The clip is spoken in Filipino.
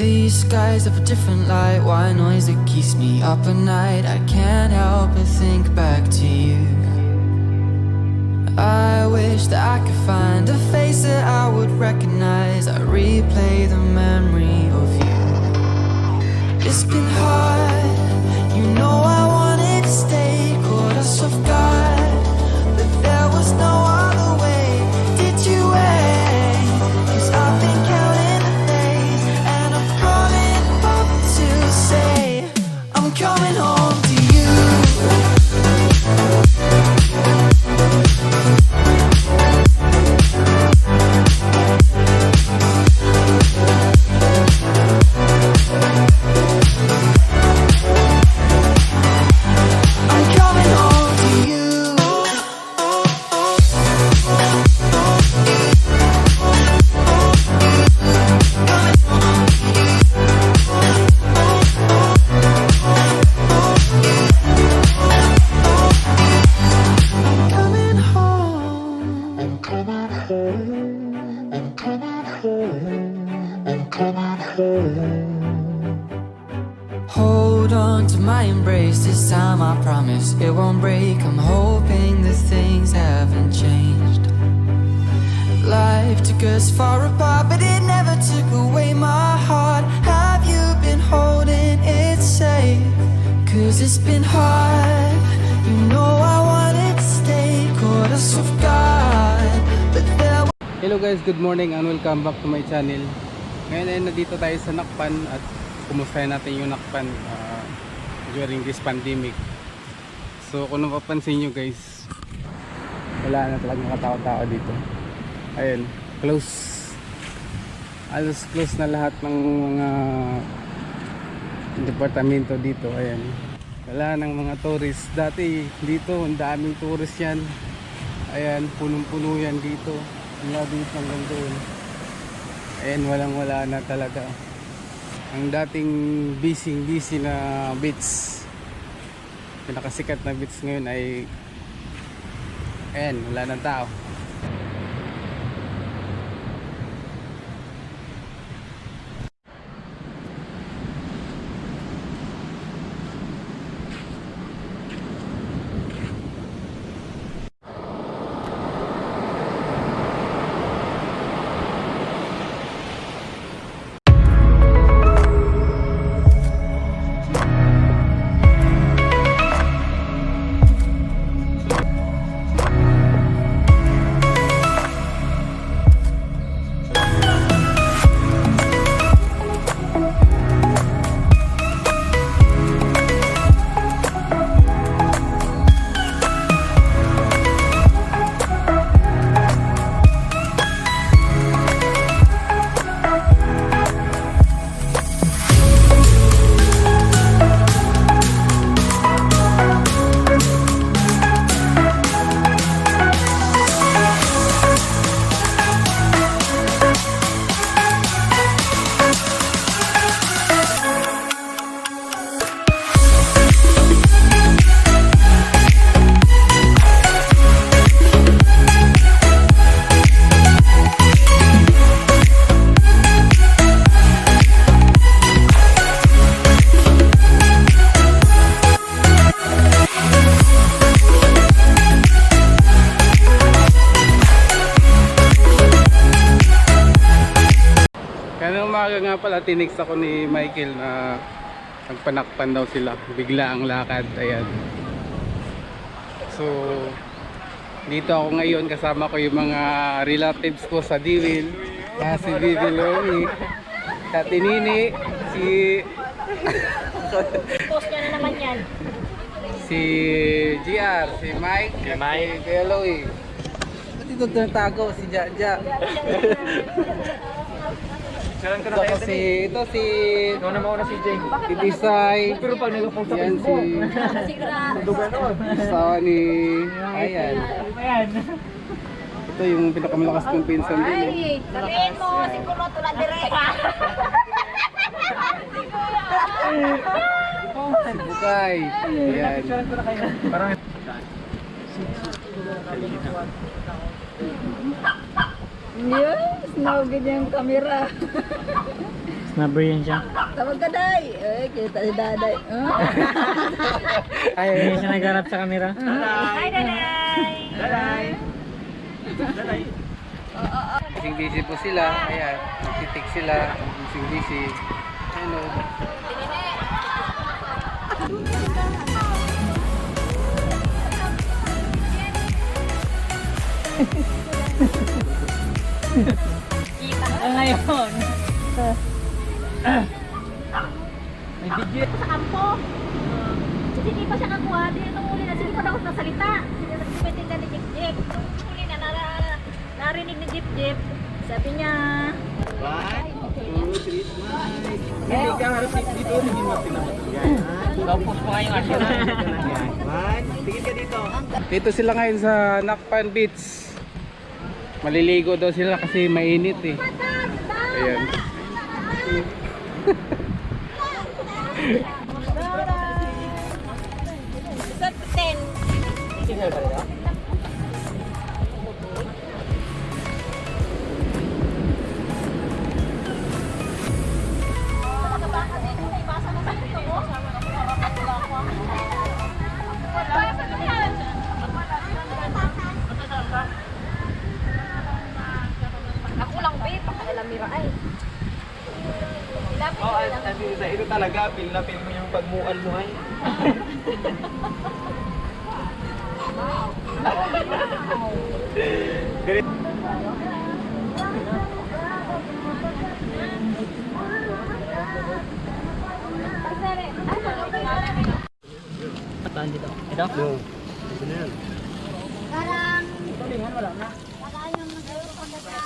These skies have a different light, white noise that keeps me up at night. I can't help but think back to you. I wish that I could find a face that I would recognize. I replay the memory of you. It's been hard, you know I wanted to stay, caught us off guard, but there was no other way. Did you wait? 'Cause I've been counting the days, and I'm calling up to say I'm coming home to you. Hold on to my embrace, this time I promise it won't break. I'm hoping that things haven't changed. Life took us far apart, but it never took away my heart. Have you been holding it safe? 'Cause it's been hard, you know I wanted to stay, caught us off guard, but there. Hello guys, good morning and welcome back to my channel. Ngayon ay nandito tayo sa Nacpan at kumustahin natin yung Nacpan during this pandemic. So kung napapansin nyo guys, wala na talagang katao-tao dito. Ayun, close, halos close na lahat ng mga departamento dito. Ayan, wala nang mga tourist. Dati dito ang daming tourist yan. Ayan, punong-puno yan dito, mula dito hanggang doon. Ayan, walang-wala na talaga. Ang dating busy na beach, pinakasikat na beach ngayon ay ayan, wala nang tao. Umaga nga pala, tinext ako ni Michael na nagpanakpan daw sila, bigla ang lakad. Ayan, so dito ako ngayon, kasama ko yung mga relatives ko sa Diwil, si Bibiloy, sa Tinini, si Post niya na naman yan. si GR, si Mike, si Kuya Loy. Ba't ito tinatago si Jaja? Ito si ikaw na mauna si Jay, si Desai, pero pag nag-post yan si asawa ni ayan. Ito yung pinakamalakas kong pinsan din. Ay, sabihin mo, si Kulo tulad direka. Si Bukay. Ayan. Yes, naugid yung camera. Snubber yan siya. Tawag ka, Day. Eh, kita si Daday. Ay, hindi siya nagharap sa camera. Hi, Daday. Busy po sila. Ayan, nagtitik sila. Busy. Hello. Ngayon. May video. Sa kampo. Kasi hindi pa siya nakuha. Di itong uli na. Sige pa daw nasalita. Sige na ni Jeep Jeep. Uli na narinig ni Jeep Jeep. Sabi niya. Hindi ka harap dito, hindi mo pinamatuloy. Tapos pa kayong asya. Tingin ka dito. Dito sila ngayon sa Nacpan Beach. Maliligo daw sila kasi mainit eh. Ayan. Ako lang, babe. Pakalamira ay. Ito talaga, pil mo yung pagmual mo ay. Saan dito? Ito? Ito na yan. Karang. Wala na. Wala yung nag-aaral ko na sa